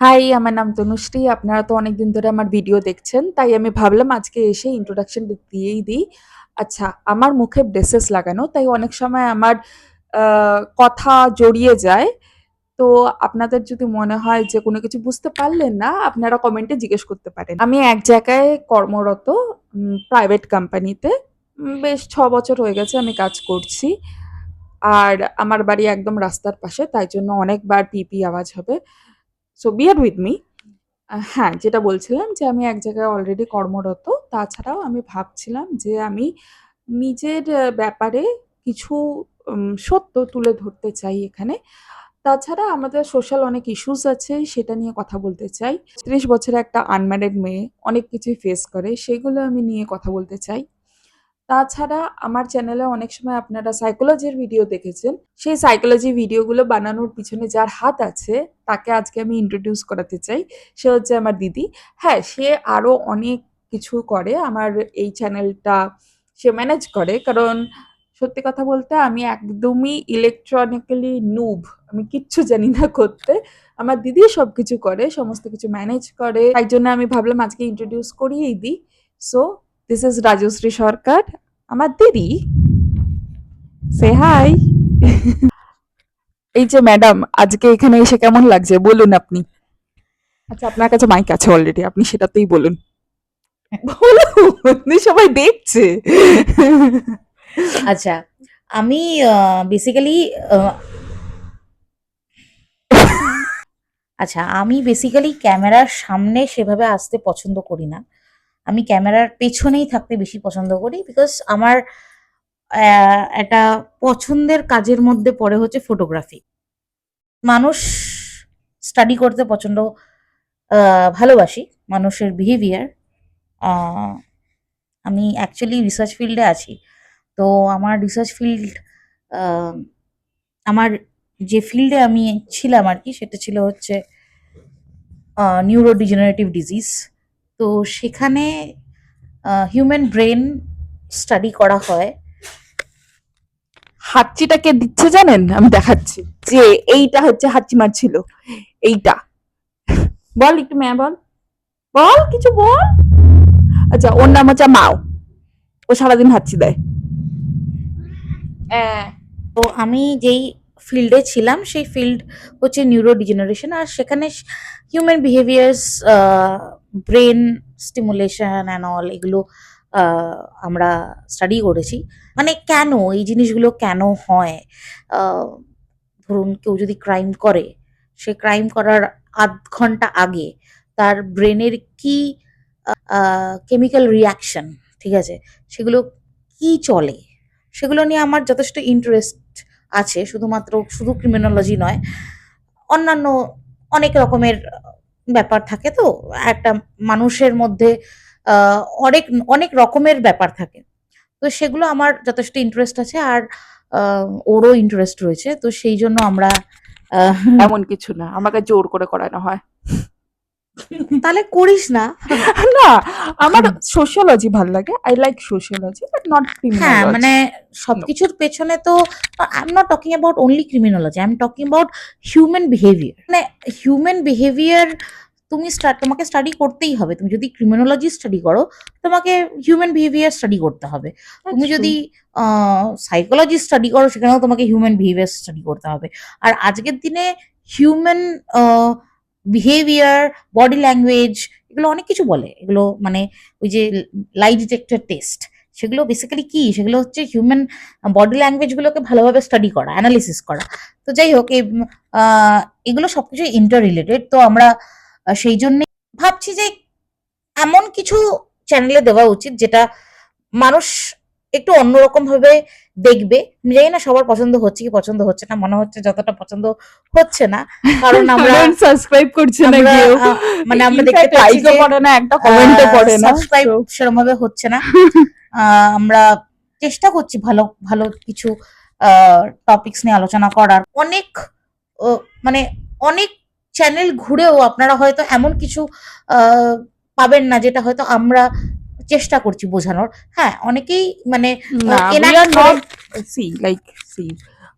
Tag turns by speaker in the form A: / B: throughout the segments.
A: High, আমার নাম তনুশ্রী। আপনারা তো অনেকদিন ধরে আমার ভিডিও দেখছেন। তাই আমি ভাবলাম আজকে এসে ইন্ট্রোডাকশন দিয়েই দিই। আচ্ছা, আমার মুখে ব্রেসেস লাগানো, তাই অনেক সময় আমার কথা জড়িয়ে যায়। তো আপনাদের যদি মনে হয় যে কোনো কিছু বুঝতে পারলেন না, আপনারা কমেন্টে জিজ্ঞেস করতে পারেন। আমি এক জায়গায় কর্মরত, প্রাইভেট কোম্পানিতে। বেশ ৬ বছর হয়ে গেছে আমি কাজ করছি। আর আমার বাড়ি একদম রাস্তার পাশে, তাই জন্য অনেকবার পিপি আওয়াজ হবে। So beer with me. হ্যাঁ, যেটা বলছিলাম যে আমি এক জায়গায় অলরেডি কর্মরত। তাছাড়াও আমি ভাবছিলাম যে আমি নিজের ব্যাপারে কিছু সত্য তুলে ধরতে চাই এখানে। তাছাড়া আমাদের সোশ্যাল অনেক ইস্যুস আছে, সেটা নিয়ে কথা বলতে চাই। ৩০ বছরের একটা আনম্যারিড মেয়ে অনেক কিছুই ফেস করে, সেগুলো আমি নিয়ে কথা বলতে চাই। তাছাড়া আমার চ্যানেলে অনেক সময় আপনারা সাইকোলজির ভিডিও দেখেছেন। সেই সাইকোলজি ভিডিওগুলো বানানোর পিছনে যার হাত আছে, তাকে আজকে আমি ইন্ট্রোডিউস করাতে চাই। সে হচ্ছে আমার দিদি। হ্যাঁ, সে আরো অনেক কিছু করে। আমার এই চ্যানেলটা সে ম্যানেজ করে। কারণ সত্যি কথা বলতে আমি একদমই ইলেকট্রনিক্যালি নুব। আমি কিচ্ছু জানি না করতে। আমার দিদি সবকিছু করে, সমস্ত কিছু ম্যানেজ করে। তাই জন্য আমি ভাবলাম আজকে ইন্ট্রোডিউস করিয়েই দিই। সো দিস ইজ রাজশ্রী সরকার, আমার দিদি। সে হাই। এই যে ম্যাডাম, আজকে এখানে এসে কেমন লাগছে বলুন আপনি। আচ্ছা, আপনার কাছে মাইক আছে অলরেডি, আপনি সেটাতেই বলুন। বলুন, সবাই দেখছে।
B: আচ্ছা, আমি বেসিক্যালি আমি বেসিক্যালি ক্যামেরার সামনে সেভাবে আসতে পছন্দ করি না। আমি ক্যামেরার পেছনেই থাকতে বেশি পছন্দ করি বিকজ আমার একটা পছন্দের কাজের মধ্যে পড়ে হচ্ছে ফটোগ্রাফি। মানুষ স্টাডি করতে ভালোবাসি, মানুষের বিহেভিয়ার। আমি অ্যাকচুয়ালি রিসার্চ ফিল্ডে আছি। তো আমার রিসার্চ ফিল্ড, আমার যে ফিল্ডে আমি ছিলাম আর কি, সেটা ছিল হচ্ছে নিউরো ডিজেনারেটিভ ডিজিজ। তো সেখানে হিউম্যান ব্রেন স্টাডি করা হয়।
A: হাঁচিটা কে দিচ্ছে জানেন? আমি দেখাচ্ছি যে এইটা হচ্ছে হাঁচি মারছিল। এইটা বল, একটু মেয়ে বল, বল কিছু বল। আচ্ছা, ওর নাম হচ্ছে মাও। ও সারাদিন হাঁচি দেয়।
B: তো আমি যেই ফিল্ডে ছিলাম সেই ফিল্ড হচ্ছে নিউরো ডিজেনারেশন, আর সেখানে human behaviours, brain stimulation and all এগুলো আমরা স্টাডি করেছি। মানে কেন এই জিনিসগুলো কেন হয়, আহ, ধরুন কেউ যদি ক্রাইম করে, সে ক্রাইম করার আধ ঘন্টা আগে তার ব্রেনের কি কেমিক্যাল রিয়াকশন, ঠিক আছে, সেগুলো কি চলে, সেগুলো নিয়ে আমার যথেষ্ট ইন্টারেস্ট আছে। শুধু ক্রিমিনোলজি নয়, অন্যান্য অনেক রকমের ব্যাপার থাকে। তো একটা মানুষের মধ্যে আহ, অনেক অনেক রকমের ব্যাপার থাকে। তো সেগুলো আমার যথেষ্ট ইন্টারেস্ট আছে, আর ওরও ইন্টারেস্ট রয়েছে। তো সেই জন্য আমরা আহ,
A: এমন কিছু না, আমাকে জোর করে করানো হয়।
B: তাহলে করিস না।
A: না, আমার সোশিওলজি ভাল লাগে। I like sociology but not
B: হ্যাঁ, মানে
A: ক্রিমিনোলজি। নো।
B: সবকিছুর পেছনে তো I am not talking about only criminology, I am talking about human behaviour. মানে হিউম্যান বিহেভিয়ার তোমাকে স্টাডি করতেই হবে। তুমি যদি ক্রিমিনোলজি স্টাডি করো, তোমাকে হিউম্যান বিহেভিয়ার স্টাডি করতে হবে। তুমি
A: দ্যাটস ট্রু।
B: যদি সাইকোলজি স্টাডি করো, সেখানেও তোমাকে হিউম্যান বিহেভিয়ার স্টাডি করতে হবে। আর আজকের দিনে হিউম্যান বিহেভিয়ার, বডি ল্যাঙ্গুয়েজ, এগুলো অনেক কিছু বলে। এগুলো মানে ওই যে লাই ডিটেক্টর টেস্ট, সেগুলো বেসিক্যালি কি, সেগুলো হচ্ছে হিউম্যান বডি ল্যাঙ্গুয়েজ গুলোকে ভালোভাবে স্টাডি করা, অ্যানালিসিস করা। তো যাই হোক, এগুলো সবকিছু ইন্টার রিলেটেড। তো আমরা সেই জন্য ভাবছি যে এমন কিছু চ্যানেলে দেওয়া উচিত যেটা মানুষ একটু অন্যরকম ভাবে দেখবে। আমি জানি না সবার পছন্দ হচ্ছে কি পছন্দ হচ্ছে না, মনে হচ্ছে যতটা পছন্দ হচ্ছে না। কারণ আমরা
A: কারণ সাবস্ক্রাইব করছে না
B: আমরা
A: কেউ।
B: মানে আমরা দেখতে
A: ইনফ্যাক্ট
B: পাচ্ছি
A: লাইকও
B: যে
A: করে না, একটা কমেন্টও করে না।
B: সাবস্ক্রাইব
A: সো
B: সেরকম ভাবে হচ্ছে না। আমরা চেষ্টা করছি ভালো ভালো কিছু টপিকস নিয়ে আলোচনা করার। মানে অনেক চ্যানেল ঘুরেও আপনারা হয়তো এমন কিছু আহ, পাবেন না যেটা হয়তো আমরা চেষ্টা করছি বোঝানোর। হ্যাঁ, অনেকেই মানে
A: না, উই
B: এনাক্ট
A: আর
B: করে।
A: নট। সি,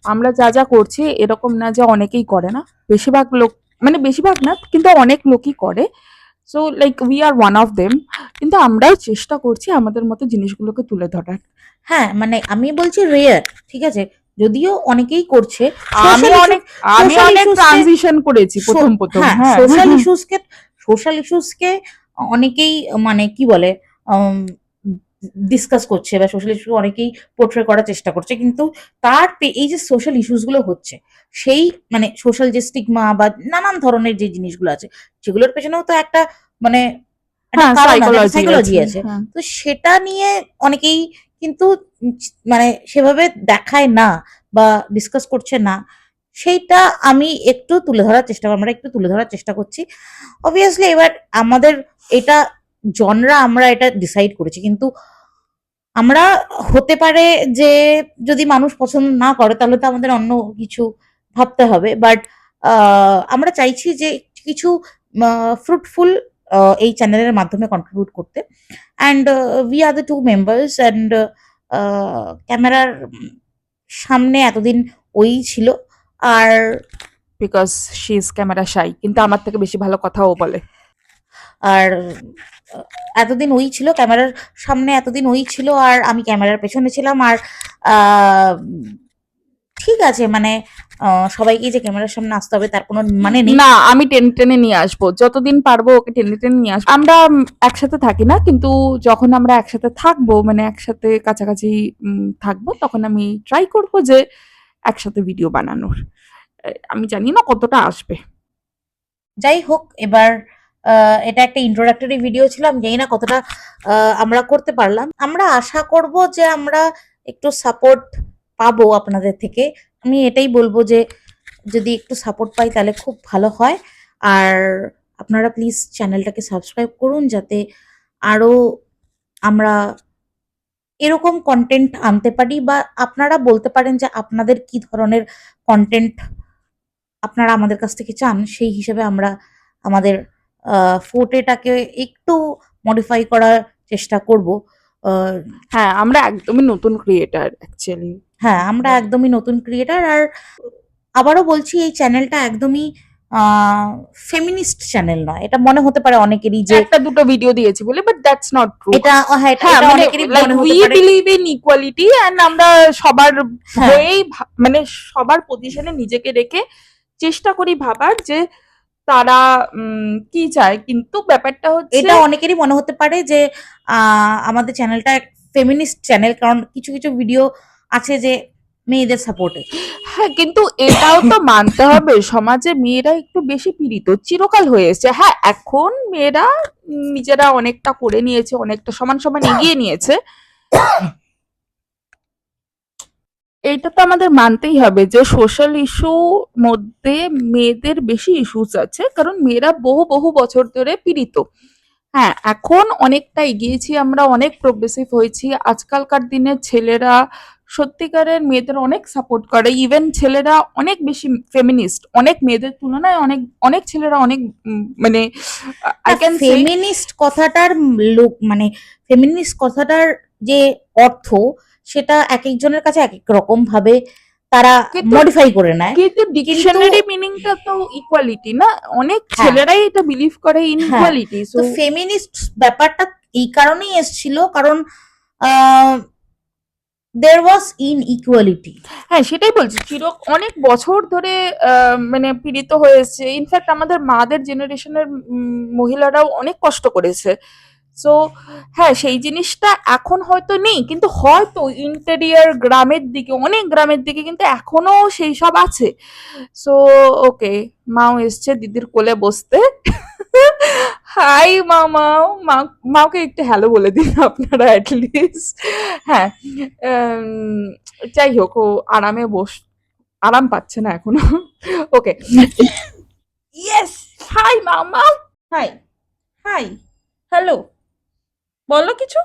A: আমরা যা যা করছি এরকম না যে অনেকেই করে না। বেশিরভাগ লোক মানে বেশিরভাগ না কিন্তু অনেক লোকই করে। So like we are one of them. কিন্তু আমরাও চেষ্টা করছি আমাদের মতো জিনিসগুলোকে তুলে ধরার।
B: হ্যাঁ, মানে আমি বলছি রেয়ার, ঠিক আছে? যদিও অনেকেই করছে
A: আমি
B: সোশ্যাল ইস্যু,
A: অনেক আমি
B: সোশ্যাল
A: অনেক
B: ইস্যুসকে
A: ট্রানজিশন করেছি প্রথম
B: হ্যাঁ,
A: হ্যাঁ।
B: সোশ্যাল ইস্যুসকে অনেকেই মানে কি বলে ডিসকাস করছে বা সোশ্যাল ইস্যু অনেকেই পোর্ট্রে করার চেষ্টা করছে, কিন্তু এই যে সোশ্যাল ইস্যুস গুলো হচ্ছে, সেই মানে সোশ্যাল যে স্টিগমা বা নানান ধরনের যে জিনিসগুলো আছে, সেগুলোর পেছনেও তো একটা মানে একটা
A: হ্যাঁ,
B: কারণ আছে, একটা
A: সাইকোলজি
B: সাইকোলজি
A: আছে।
B: আছে।
A: হ্যাঁ।
B: তো সেটা নিয়ে অনেকেই কিন্তু মানে সেভাবে দেখায় না বা ডিসকাস করছে না। সেইটা আমি একটু তুলে ধরার চেষ্টা আমরা একটু তুলে ধরার চেষ্টা করছি। অবভিয়াসলি এবার আমাদের এটা জনরা আমরা এটা ডিসাইড করেছি, কিন্তু আমরা হতে পারে যে যদি মানুষ পছন্দ না করে তাহলে তো আমাদের অন্য কিছু ভাবতে হবে। বাট আমরা চাইছি যে কিছু ফ্রুটফুল এই চ্যানেলের মাধ্যমে কন্ট্রিবিউট করতে। And we are the 2 members, and ক্যামেরার সামনে এতদিন ওই ছিল। আর
A: বিকজ শি ইজ ক্যামেরা শাই, কিন্তু আমার থেকে বেশি ভালো কথাও বলে।
B: আর এতদিন ওই ছিল ক্যামেরার সামনে, এতদিন ওই ছিল আর আমি ক্যামেরার পেছনে ছিলাম। আর আহ, ঠিক আছে, মানে সবাইকে যে ক্যামেরার সামনে আসতে হবে তার কোনো মানে নেই।
A: না, আমি টেনে টেনে নিয়ে আসবো, যতদিন পারবো ওকে টেনে টেনে নিয়ে আসবো। আমরা একসাথে থাকি না, কিন্তু যখন আমরা একসাথে থাকবো মানে একসাথে কাছাকাছি থাকবো, তখন আমি ট্রাই করবো যে একসাথে ভিডিও বানানোর। আমি জানি না কতটা আসবে।
B: যাই হোক, এবার এটা একটা ইন্ট্রোডাক্টরি ভিডিও ছিল, আমি জানি না কতটা আমরা করতে পারলাম। আমরা আশা করব যে আমরা একটু সাপোর্ট পাবো আপনাদের থেকে। আমি এটাই বলবো যে যদি একটু সাপোর্ট পাই তাহলে খুব ভালো হয়। আর আপনারা প্লিজ চ্যানেলটাকে সাবস্ক্রাইব করুন, যাতে আরো আমরা এরকম কন্টেন্ট আনতে পারি, বা আপনারা বলতে পারেন যে আপনাদের কি ধরনের কন্টেন্ট আপনারা আমাদের কাছ থেকে চান। সেই হিসেবে আমরা আমাদের ফোটেটাকে একটু মডিফাই করার চেষ্টা করব।
A: হ্যাঁ, আমরা একদমই নতুন ক্রিয়েটার অ্যাকচুয়ালি।
B: হ্যাঁ, আমরা একদমই নতুন ক্রিয়েটার। আর আবারও বলছি, এই চ্যানেলটা একদমই ফেমিনিস্ট চ্যানেল নয়। এটা মনে হতে পারে অনেকেরই যে
A: একটা দুটো ভিডিও দিয়েছি বলে, বাট দ্যাটস নট ট্রু।
B: এটা হ্যাঁ, এটা
A: হ্যাঁ,
B: এটা
A: মানে
B: অনেকেরই
A: লাইক
B: মনে
A: উই
B: হতে পারে।
A: বিলিভ ইন ইকুয়ালিটি এন্ড আমরা সবার
B: হ্যাঁ,
A: হয়েই মানে সবার পজিশনে নিজেকে রেখে চেষ্টা করি ভাবার যে তারা কি চায়। কিন্তু ব্যাপারটা হচ্ছে
B: এটা অনেকেরই মনে হতে পারে যে আমাদের চ্যানেলটা ফেমিনিস্ট চ্যানেল, কারণ কিছু কিছু ভিডিও আছে যে মেয়েদের সাপোর্টে।
A: হ্যাঁ, কিন্তু এটাও তো মানতে হবে সমাজে মেয়েরা একটু বেশি পীড়িত চিরকাল হয়ে এসেছে। হ্যাঁ, এখন মেয়েরা নিজেরা অনেকটা করে নিয়েছে, অনেকটা সমান সমান এগিয়ে নিয়েছে। এইটা তো আমাদের মানতেই হবে যে সোশ্যাল ইস্যু মধ্যে মেয়েদের বেশি ইস্যুস আছে, কারণ মেয়েরা বহু বহু বছর ধরে পীড়িত। হ্যাঁ, এখন অনেকটা এগিয়েছি আমরা, অনেক প্রোগ্রেসিভ হয়েছি। আজকালকার দিনে ছেলেরা সত্যিকারের মেয়েদের অনেক সাপোর্ট করে। ইভেন ছেলেরা অনেক বেশি ফেমিনিস্ট, অনেক মেয়েদের তুলনায় অনেক অনেক ছেলেরা অনেক মানে আই ক্যান সে
B: ফেমিনিস্ট কথাটার লোক মানে ফেমিনিস্ট কথাটার যে অর্থ, সেটা এক একজনের কাছে এক এক রকম ভাবে তারা
A: কিন্তু
B: মডিফাই করে নেয়।
A: কিন্তু
B: কিন্তু
A: ডিকশনারি মিনিংটা তো ইকুয়ালিটি না, অনেক
B: হ্যাঁ,
A: ছেলেরাই এটা বিলিভ করে ইন
B: হ্যাঁ,
A: ইকুয়ালিটি।
B: তো
A: সো
B: ফেমিনিস্ট ব্যাপারটা এই কারণেই এসছিল, কারণ দেয়ার ওয়াজ ইনইকুয়ালিটি।
A: হ্যাঁ, সেটাই বলছি। অনেক বছর ধরে মানে পীড়িত হয়েছে। ইনফ্যাক্ট আমাদের মাদের জেনারেশনের মহিলারাও অনেক কষ্ট করেছে। সো হ্যাঁ, সেই জিনিসটা এখন হয়তো নেই, কিন্তু হয়তো ইন্টেরিয়র গ্রামের দিকে, অনেক গ্রামের দিকে কিন্তু এখনো সেই সব আছে। সো ওকে, মাও এসছে দিদির কোলে বসতে। হাই মামাও, মাওকে একটু হ্যালো বলে দিন আপনারা অ্যাটলিস্ট। হ্যাঁ, উম, যাই হোক, ও আরাম পাচ্ছে না এখনো। ওকে, ইয়েস, হাই মামা, হাই, হাই, হ্যালো, বলো কিছু,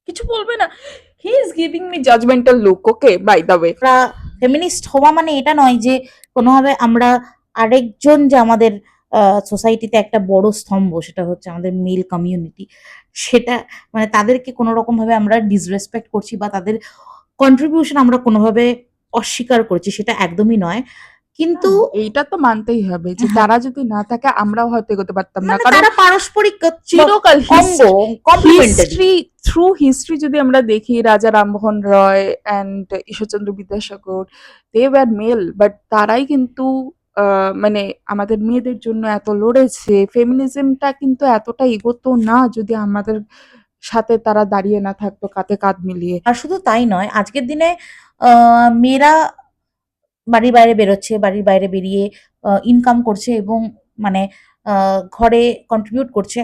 A: কিছু বলবে না? He is giving me judgemental look. Okay, by the way.
B: আমরা ফেমিনিস্ট হওয়া মানে এটা নয় যে কোনোভাবে আমরা আরেকজন যে আমাদের সোসাইটিতে একটা বড় স্তম্ভ, সেটা হচ্ছে আমাদের মেল কমিউনিটি, সেটা মানে তাদেরকে কোনো রকম ভাবে আমরা ডিসরেসপেক্ট করছি বা তাদের কন্ট্রিবিউশন আমরা কোনোভাবে অস্বীকার করছি, সেটা একদমই নয়। কিন্তু
A: এইটা তো মানতেই হবে যে
B: হ্যাঁ,
A: তারা যদি না থাকে আমরাও হয়তো এগোতে পারতাম না,
B: মানে
A: কারণ
B: তারা পারস্পরিক
A: চিরকাল
B: অঙ্গ, কমপ্লিমেন্টারি।
A: হিস্ট্রি যদি আমরা দেখি, Raja Rammohan Roy and Ishwarchandra Vidyasagar, they were male, but তারাই কিন্তু মানে আমাদের মেয়েদের জন্য এত লড়েছে। ফেমিনিজমটা কিন্তু এতটা এগোতো না যদি আমাদের সাথে তারা দাঁড়িয়ে না থাকতো কাঁধে কাঁধ মিলিয়ে।
B: আর শুধু তাই নয়, আজকের দিনে মেয়েরা বাড়ির বাইরে বেরোচ্ছে, বাড়ির বাইরে বেরিয়ে ইনকাম করছে এবং মানে ঘরে কন্ট্রিবিউট করছে,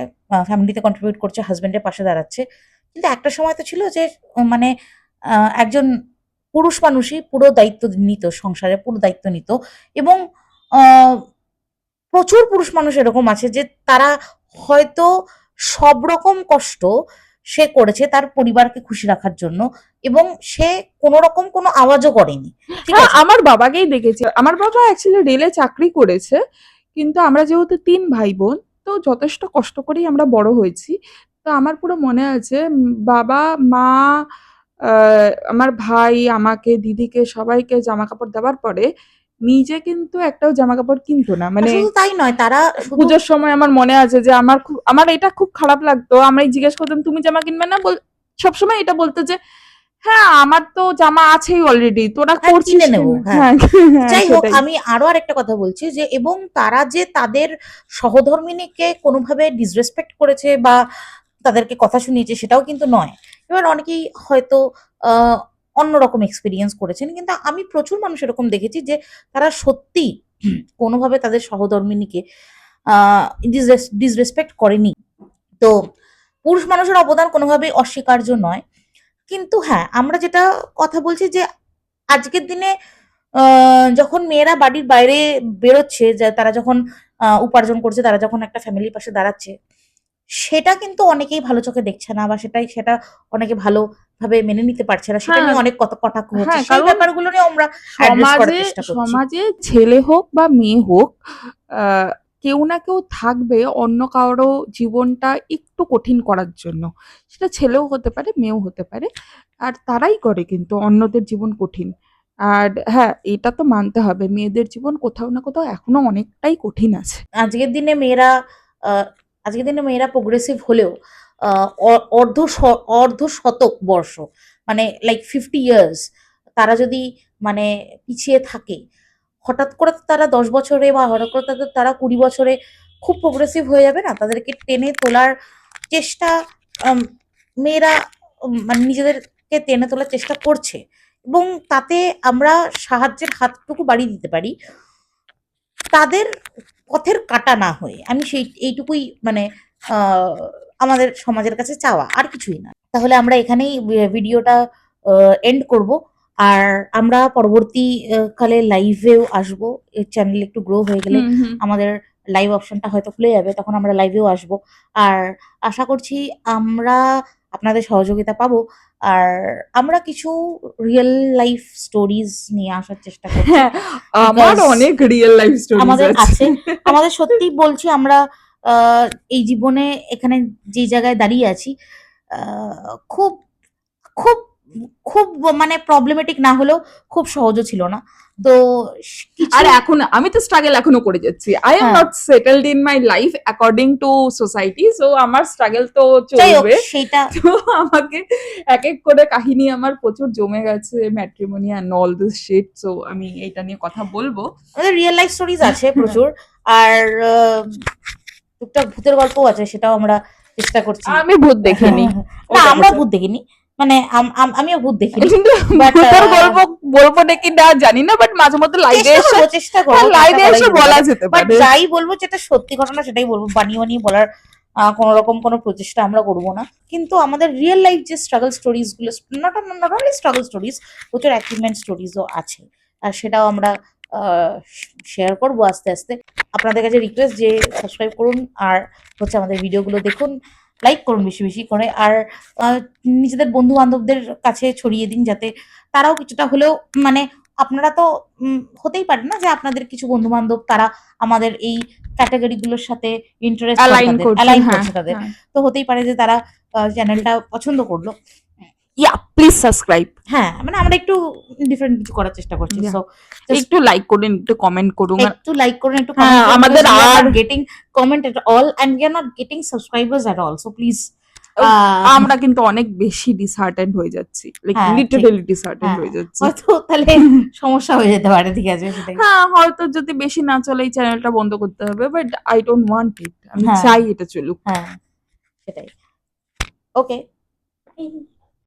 B: ফ্যামিলিতে কন্ট্রিবিউট করছে, হাজবেন্ডের পাশে দাঁড়াচ্ছে। কিন্তু একটা সময় তো ছিল যে মানে একজন পুরুষ মানুষই পুরো দায়িত্ব নিত, সংসারে পুরো দায়িত্ব নিত। এবং আহ, প্রচুর পুরুষ মানুষ এরকম আছে যে তারা হয়তো সব রকম কষ্ট সে করেছে তার পরিবারকে খুশি রাখার জন্য, এবং সে কোনো রকম কোনো আওয়াজও করেনি, ঠিক
A: হ্যাঁ,
B: আছে।
A: আমার বাবাকেই দেখেছি। আমার বাবা অ্যাকচুয়ালি রেলে চাকরি করেছে। কিন্তু আমরা যেহেতু ৩ ভাই-বোন, তো যথেষ্ট কষ্ট করেই আমরা বড় হয়েছি। তো আমার পুরো মনে আছে বাবা, মা, আ আমার ভাই, আমাকে, দিদিকে সবাইকে জামাকাপড় দেওয়ার পরে নিজে কিন্তু একটাও জামাকাপড় কিনতো না।
B: আর
A: মানে
B: শুধু তাই নয়, তারা শুধু
A: পুজোর সময় আমার মনে আছে যে আমার এটা খুব খারাপ লাগতো। আমরাই জিজ্ঞেস করতাম, "তুমি জামা কিনবে না?" সবসময় এটা বলতো যে, "হ্যাঁ, আমার তো জামা আছেই অলরেডি। তোরা
B: হ্যাঁ
A: করছিস
B: কিনে
A: কেন?"
B: নেবো, হ্যাঁ।
A: হ্যাঁ, হ্যাঁ,
B: যাই হোক,
A: সেটাই।
B: আমি আরো আরেকটা কথা বলছি যে এবং তারা যে তাদের সহধর্মিণীকে কোনোভাবে ডিসরেসপেক্ট করেছে বা তাদেরকে কথা শুনিয়েছে সেটাও কিন্তু নয়। এবার অনেকেই হয়তো আহ অন্যরকম এক্সপিরিয়েন্স করেছেন, কিন্তু আমি প্রচুর মানুষ এরকম দেখেছি যে তারা সত্যি কোনোভাবে তাদের সহধর্মিণীকে ডিসরেসপেক্ট করেনি। তো পুরুষ মানুষের অবদান কোনোভাবেই অস্বীকার্য নয়। কিন্তু হ্যাঁ, আমরা যেটা কথা বলছি যে আজকের দিনে যখন মেয়েরা বাড়ির বাইরে বেরোচ্ছে, যে তারা যখন উপার্জন করছে, তারা যখন একটা ফ্যামিলির পাশে দাঁড়াচ্ছে, সেটা কিন্তু অনেকেই ভালো চোখে দেখছে না, বা সেটা অনেকে ভালোভাবে মেনে নিতে পারছে না। সেটা
A: হ্যাঁ,
B: নিয়ে অনেক কটাক্ষ হচ্ছে।
A: হ্যাঁ,
B: সেই
A: কারণ
B: ব্যাপারগুলো নিয়ে আমরা অ্যাড্রেস করার
A: সমাজে
B: চেষ্টা করছি।
A: সমাজে ছেলে হোক বা মেয়ে হোক, আ কেউ না কেউ থাকবে অন্য কারো জীবনটা একটু কঠিন করার জন্য। সেটা ছেলেও হতে পারে, মেয়েও হতে পারে। আর তারাই করে কিন্তু অন্যদের জীবন কঠিন। আর হ্যাঁ, এটা তো মানতে হবে মেয়েদের জীবন কোথাও না কোথাও এখনো অনেকটাই কঠিন আছে।
B: আজকের দিনে মেয়েরা আহ, আজকের দিনে মেয়েরা প্রোগ্রেসিভ হলেও অর্ধ শতক বর্ষ, মানে লাইক 50 ইয়ার্স তারা যদি মানে পিছিয়ে থাকে, হঠাৎ করে তো তারা 10 বছরে বা হঠাৎ করে তারা 20 বছরে খুব প্রোগ্রেসিভ হয়ে যাবে না। তাদেরকে টেনে তোলার চেষ্টা আম, মেয়েরা মানে নিজেদেরকে টেনে তোলার চেষ্টা করছে, এবং তাতে আমরা সাহায্যের হাতটুকু বাড়িয়ে দিতে পারি, তাদের পথের কাঁটা না হয়ে। আমি এইটুকুই মানে আহ, আমাদের সমাজের কাছে চাওয়া, আর কিছুই না। তাহলে আমরা এখানেই ভিডিওটা এন্ড করব। আর আমরা পরবর্তী কালে লাইভেও আসবো। এই চ্যানেল একটু গ্রো হয়ে গেলে
A: হুম, হুম।
B: আমাদের লাইভ অপশনটা হয়তো খুলে যাবে, তখন আমরা লাইভেও আসবো। আর আশা করছি আমরা আপনাদের সহযোগিতা পাবো। আর আমরা কিছু রিয়েল লাইফ স্টোরিজ নিয়ে আসার চেষ্টা করছি,
A: হ্যাঁ, আমার
B: বিকজ
A: অনেক রিয়েল লাইফ স্টোরিজ
B: আমাদের
A: আছে।
B: আছে। আমাদের সত্যিই বলছি, আমরা এই জীবনে এখানে যে জায়গায় দাঁড়িয়ে আছি, খুব খুব খুব মানে প্রবলেমেটিক না হলেও খুব সহজও ছিল না। তো কিছু
A: আর এখন আমি তো স্ট্রাগল এখনো করে যাচ্ছি। আই এম
B: হ্যাঁ,
A: not settled in my life according to society, so আমার স্ট্রাগল তো
B: যাই হোক
A: চলবে।
B: সেইটা
A: তো আমাকে এক এক করে কাহিনী আমার প্রচুর জমে গেছে, matrimony and all this shit. So আমি এইটা নিয়ে কথা বলবো।
B: আমাদের রিয়েল লাইফ স্টোরিজ আছে প্রচুর। আর টুকটাক ভূতের গল্পও আছে, সেটাও আমরা চেষ্টা করছি।
A: আমি ভূত দেখিনি,
B: না,
A: ওটা
B: আমরা
A: কোথায়?
B: ভূত দেখিনি, মানে আমিও ভূত দেখিনি।
A: কিন্তু
B: বাট
A: ভূতের গল্প বলবো নাকি না জানি না, বাট মাঝে মধ্যে লাইভে এসে,
B: চেষ্টা
A: হ্যাঁ,
B: করবো, চেষ্টা
A: লাইভে
B: করাই
A: এসে
B: যেতে
A: বলা
B: পারে।
A: যেতে
B: বাট
A: পারে।
B: যাই বলবো, যেটা সত্যি ঘটনা সেটাই বলবো, বানিয়ে বানিয়ে বলার কোনো রকম কোনো প্রচেষ্টা আমরা করবো না। কিন্তু আমাদের রিয়েল লাইফ যে স্ট্রাগল স্টোরিজ গুলো, not not only struggle stories, প্রচুর অ্যাচিভমেন্ট স্টোরিজও আছে। আর সেটাও আমরা শেয়ার করবো আস্তে আস্তে। আপনাদের কাছে রিকোয়েস্ট যে সাবস্ক্রাইব করুন, আর হচ্ছে আমাদের ভিডিওগুলো দেখুন, লাইক করুন বেশি বেশি করে, আর আহ, নিজেদের বন্ধু বান্ধবদের কাছে ছড়িয়ে দিন, যাতে তারাও কিছুটা হলেও মানে, আপনারা তো হতেই পারে না যে আপনাদের কিছু বন্ধু বান্ধব তারা আমাদের এই ক্যাটাগরি গুলোর সাথে ইন্টারেস্ট হয়,
A: অ্যালাইন
B: তাদের
A: করছে,
B: অ্যালাইন
A: হ্যাঁ,
B: করছে তাদের।
A: হ্যাঁ।
B: তো হতেই পারে যে তারা চ্যানেলটা পছন্দ করলো,
A: ইয়া প্লিজ সাবস্ক্রাইব,
B: হ্যাঁ মানে আমরা একটু ডিফারেন্ট কিছু করার চেষ্টা করছি,
A: Yeah.
B: সো
A: একটু লাইক করুন, একটু কমেন্ট করুন।
B: একটু লাইক করুন, একটু
A: হ্যাঁ,
B: কমেন্ট করুন,
A: আমাদের আর
B: getting comment at all and we are not getting subscribers at all, so please
A: আমরা কিন্তু অনেক বেশি ডিসহার্টেন্ড হয়ে যাচ্ছি, লাইক
B: হ্যাঁ, ঠিক।
A: লিটারালি ডিসহার্টেন্ড
B: হ্যাঁ,
A: হয়ে যাচ্ছি।
B: হয়তো তাহলে সমস্যা হয়ে যেতে পারে, ঠিক আছে সেটাই।
A: হ্যাঁ, হয়তো যদি বেশি না চলে এই চ্যানেলটা বন্ধ করতে হবে, বাট আই ডোন্ট ওয়ান্ট ইট। আমি
B: হ্যাঁ।
A: চাই এটা চলুক।
B: হ্যাঁ সেটাই। ওকে।